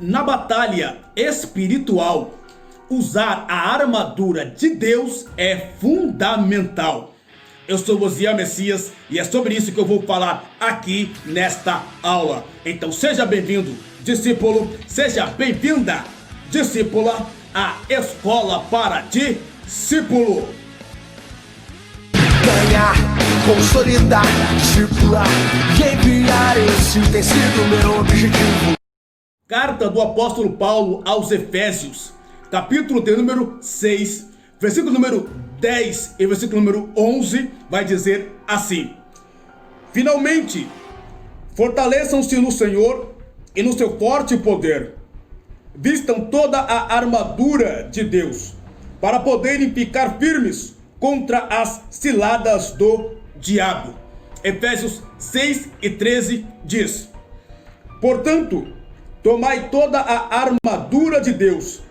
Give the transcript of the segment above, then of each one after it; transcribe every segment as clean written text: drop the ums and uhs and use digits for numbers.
Na batalha espiritual, usar a armadura de Deus é fundamental. Eu sou Osiel Messias e é sobre isso que eu vou falar aqui nesta aula. Então seja bem-vindo, discípulo, seja bem-vinda, discípula, à Escola para Discípulo. Ganhar, consolidar, discipular e enviar, esse tem sido meu objetivo. Carta do apóstolo Paulo aos Efésios, capítulo de número 6, versículo número 10 e versículo número 11, vai dizer assim: finalmente, fortaleçam-se no Senhor e no seu forte poder. Vistam toda a armadura de Deus, para poderem ficar firmes contra as ciladas do diabo. Efésios 6 e 13 diz: portanto, tomai toda a armadura de Deus,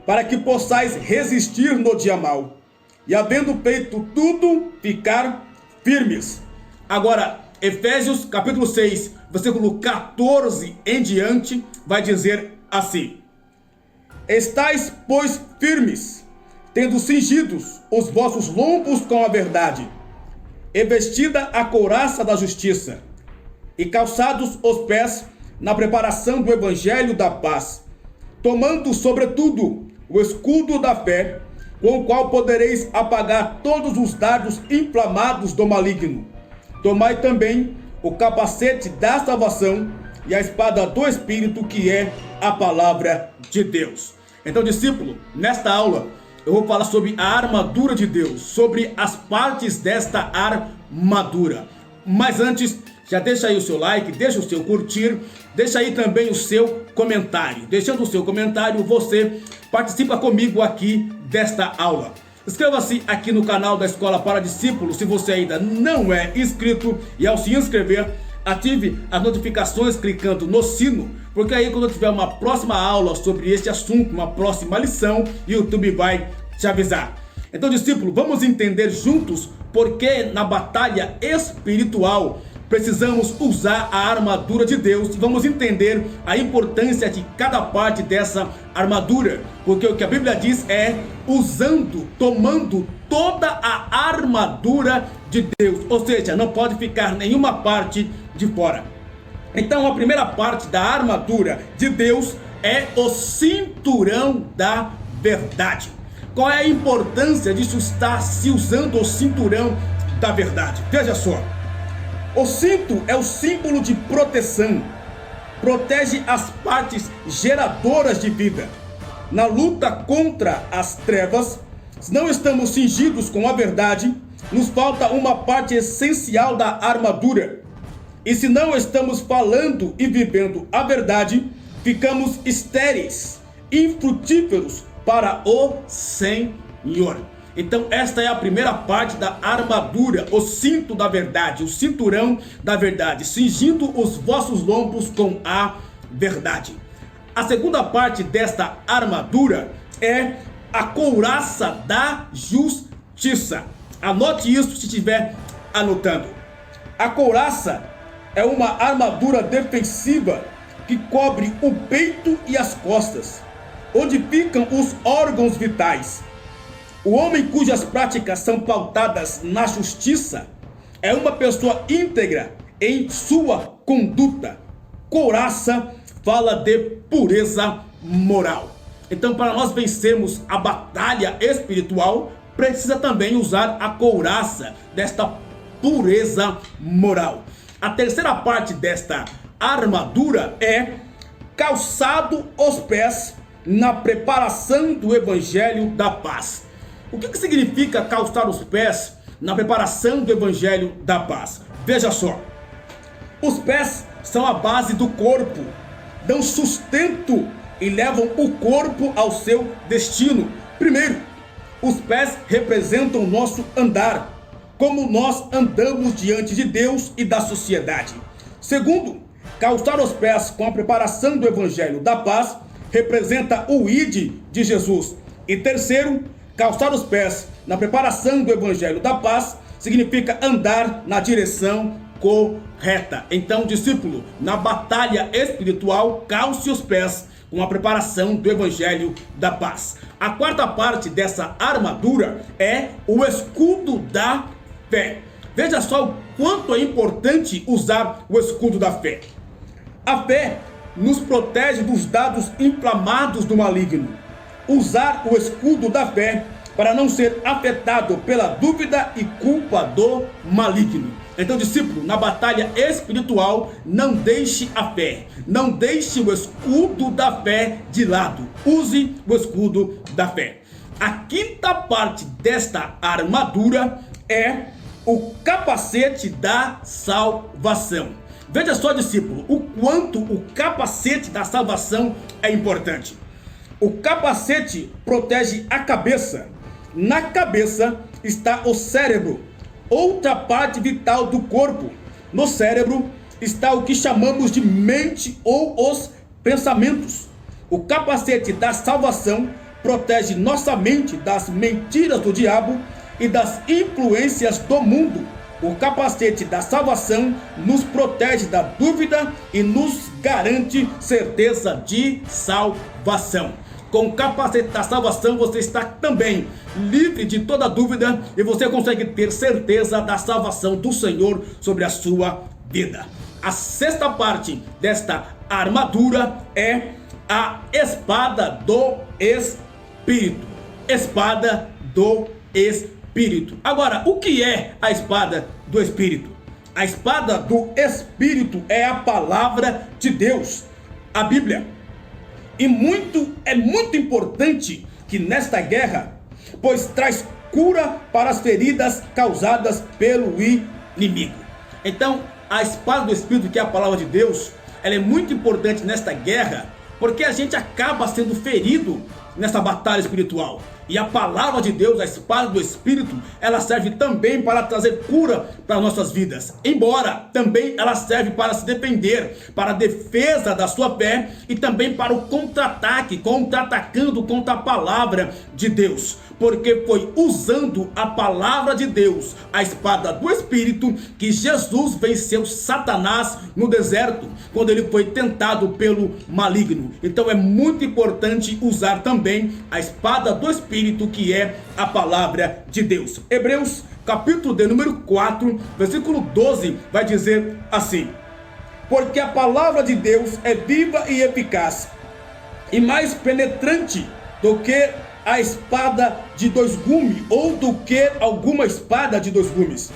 para que possais resistir no dia mau, e havendo feito tudo, ficar firmes. Agora, Efésios capítulo 6, versículo 14 em diante, vai dizer assim: estais, pois, firmes, tendo cingidos os vossos lombos com a verdade, e vestida a couraça da justiça, e calçados os pés na preparação do evangelho da paz, tomando sobretudo o escudo da fé, com o qual podereis apagar todos os dardos inflamados do maligno. Tomai também o capacete da salvação e a espada do Espírito, que é a palavra de Deus. Então, discípulo, nesta aula eu vou falar sobre a armadura de Deus, sobre as partes desta armadura. Mas antes, já deixa aí o seu like, deixa o seu curtir, deixa aí também o seu comentário. Deixando o seu comentário, você participa comigo aqui desta aula. Inscreva-se aqui no canal da Escola para Discípulos se você ainda não é inscrito, e ao se inscrever, ative as notificações clicando no sino, porque aí quando eu tiver uma próxima aula sobre este assunto, uma próxima lição, o YouTube vai te avisar. Então, discípulo, vamos entender juntos por que na batalha espiritual precisamos usar a armadura de Deus. Vamos entender a importância de cada parte dessa armadura, porque o que a Bíblia diz é usando, tomando toda a armadura de Deus, ou seja, não pode ficar nenhuma parte de fora. Então, a primeira parte da armadura de Deus é o cinturão da verdade. Qual é a importância disso estar se usando o cinturão da verdade? Veja só. O cinto é o símbolo de proteção, protege as partes geradoras de vida. Na luta contra as trevas, se não estamos cingidos com a verdade, nos falta uma parte essencial da armadura. E se não estamos falando e vivendo a verdade, ficamos estéreis, infrutíferos para o Senhor. Então esta é a primeira parte da armadura, o cinto da verdade, o cinturão da verdade, cingindo os vossos lombos com a verdade. A segunda parte desta armadura é a couraça da justiça. Anote isso se estiver anotando. A couraça é uma armadura defensiva que cobre o peito e as costas, onde ficam os órgãos vitais. O homem cujas práticas são pautadas na justiça é uma pessoa íntegra em sua conduta. Couraça fala de pureza moral. Então, para nós vencermos a batalha espiritual, precisa também usar a couraça desta pureza moral. A terceira parte desta armadura é calçado os pés na preparação do evangelho da paz. O que significa calçar os pés na preparação do evangelho da paz? Veja só. Os pés são a base do corpo, dão sustento e levam o corpo ao seu destino. Primeiro, os pés representam o nosso andar, como nós andamos diante de Deus e da sociedade. Segundo, calçar os pés com a preparação do evangelho da paz representa o ide de Jesus. E terceiro, calçar os pés na preparação do evangelho da paz significa andar na direção correta. Então, discípulo, na batalha espiritual, calce os pés com a preparação do evangelho da paz. A quarta parte dessa armadura é o escudo da fé. Veja só o quanto é importante usar o escudo da fé. A fé nos protege dos dados inflamados do maligno. Usar o escudo da fé para não ser afetado pela dúvida e culpa do maligno. Então, discípulo, na batalha espiritual, não deixe a fé, não deixe o escudo da fé de lado. Use o escudo da fé. A quinta parte desta armadura é o capacete da salvação. Veja só, discípulo, o quanto o capacete da salvação é importante. O capacete protege a cabeça. Na cabeça está o cérebro, outra parte vital do corpo. No cérebro está o que chamamos de mente ou os pensamentos. O capacete da salvação protege nossa mente das mentiras do diabo e das influências do mundo. O capacete da salvação nos protege da dúvida e nos garante certeza de salvação. Com o capacete da salvação você está também livre de toda dúvida e você consegue ter certeza da salvação do Senhor sobre a sua vida. A sexta parte desta armadura é a espada do Espírito. Espada do Espírito. Agora, o que é a espada do Espírito? A espada do Espírito é a palavra de Deus, a Bíblia. E é muito importante que nesta guerra, pois traz cura para as feridas causadas pelo inimigo. Então, a espada do Espírito, que é a palavra de Deus, ela é muito importante nesta guerra, porque a gente acaba sendo ferido nessa batalha espiritual. E a palavra de Deus, a espada do Espírito, ela serve também para trazer cura para nossas vidas. Embora também ela serve para se defender, para a defesa da sua fé e também para o contra-ataque, contra-atacando contra a palavra de Deus. Porque foi usando a palavra de Deus, a espada do Espírito, que Jesus venceu Satanás no deserto, quando ele foi tentado pelo maligno. Então é muito importante usar também a espada do Espírito, que é a palavra de Deus. Hebreus, capítulo de número 4, versículo 12, vai dizer assim: porque a palavra de Deus é viva e eficaz, e mais penetrante do que a espada de dois gumes, ou do que alguma espada de dois gumes,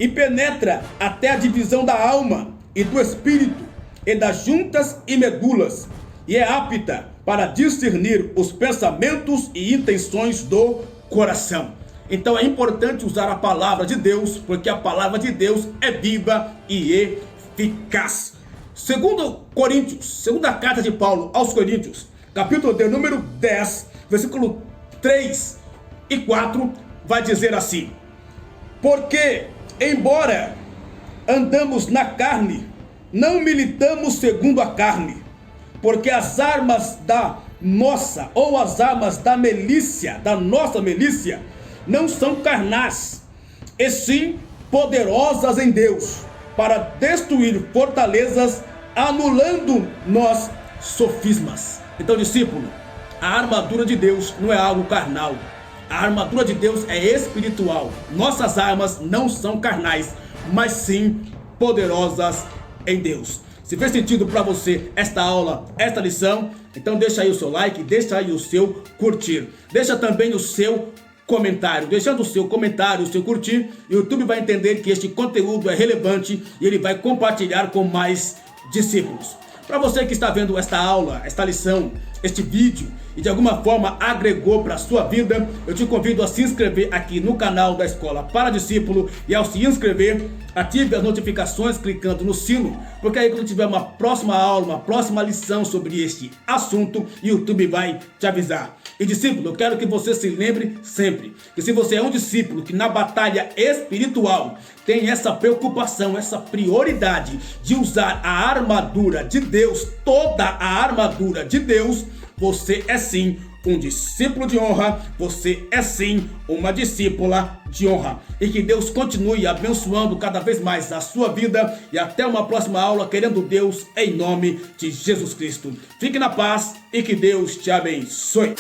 e penetra até a divisão da alma e do espírito, e das juntas e medulas, e é apta para discernir os pensamentos e intenções do coração. Então é importante usar a palavra de Deus, porque a palavra de Deus é viva e eficaz. Segunda carta de Paulo aos Coríntios, capítulo de número 10, versículo 3 e 4, vai dizer assim: porque, embora andamos na carne, não militamos segundo a carne, porque as armas da nossa, ou as armas da nossa milícia, não são carnais, e sim poderosas em Deus, para destruir fortalezas, anulando nós sofismas. Então, discípulo, a armadura de Deus não é algo carnal. A armadura de Deus é espiritual. Nossas armas não são carnais, mas sim poderosas em Deus. Se fez sentido para você esta aula, esta lição, então deixa aí o seu like, deixa aí o seu curtir. Deixa também o seu comentário. Deixando o seu comentário, o seu curtir, o YouTube vai entender que este conteúdo é relevante e ele vai compartilhar com mais discípulos. Para você que está vendo esta aula, esta lição, este vídeo e de alguma forma agregou para a sua vida, eu te convido a se inscrever aqui no canal da Escola para Discípulo, e ao se inscrever, ative as notificações clicando no sino, porque aí quando tiver uma próxima aula, uma próxima lição sobre este assunto, o YouTube vai te avisar. E discípulo, eu quero que você se lembre sempre que se você é um discípulo que na batalha espiritual tem essa preocupação, essa prioridade de usar a armadura de Deus, toda a armadura de Deus, você é sim um discípulo de honra, você é sim uma discípula de honra. E que Deus continue abençoando cada vez mais a sua vida. E até uma próxima aula, querendo Deus, em nome de Jesus Cristo. Fique na paz e que Deus te abençoe.